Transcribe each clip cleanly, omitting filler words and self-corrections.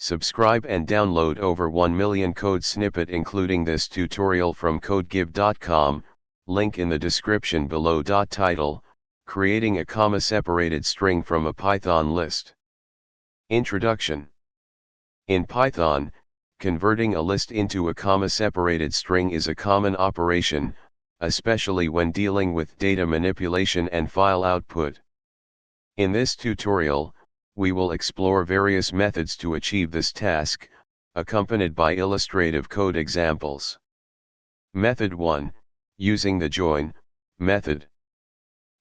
Subscribe and download over 1 million code snippet including this tutorial from codegive.com, link in the description below. Title: Creating a comma-separated string from a Python list. Introduction. In Python, converting a list into a comma-separated string is a common operation, especially when dealing with data manipulation and file output. In this tutorial, we will explore various methods to achieve this task, accompanied by illustrative code examples. Method 1, using the join method.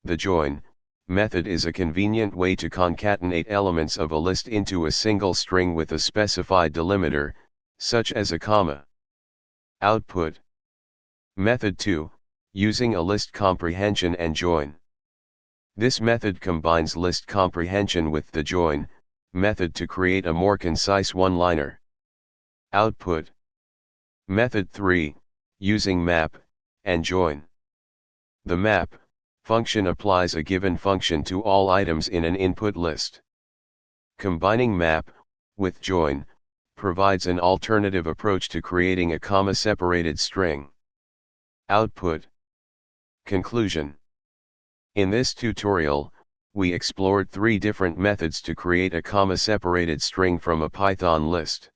The join method is a convenient way to concatenate elements of a list into a single string with a specified delimiter, such as a comma. Output. Method 2, using a list comprehension and join. This method combines list comprehension with the join method to create a more concise one-liner. Output. Method 3, using map and join. The map function applies a given function to all items in an input list. Combining map with join provides an alternative approach to creating a comma-separated string. Output. Conclusion. In this tutorial, we explored 3 different methods to create a comma-separated string from a Python list.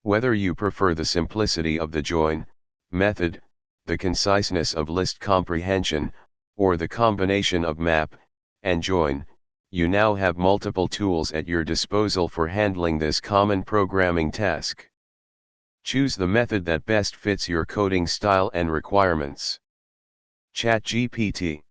Whether you prefer the simplicity of the join method, the conciseness of list comprehension, or the combination of map and join, you now have multiple tools at your disposal for handling this common programming task. Choose the method that best fits your coding style and requirements. ChatGPT.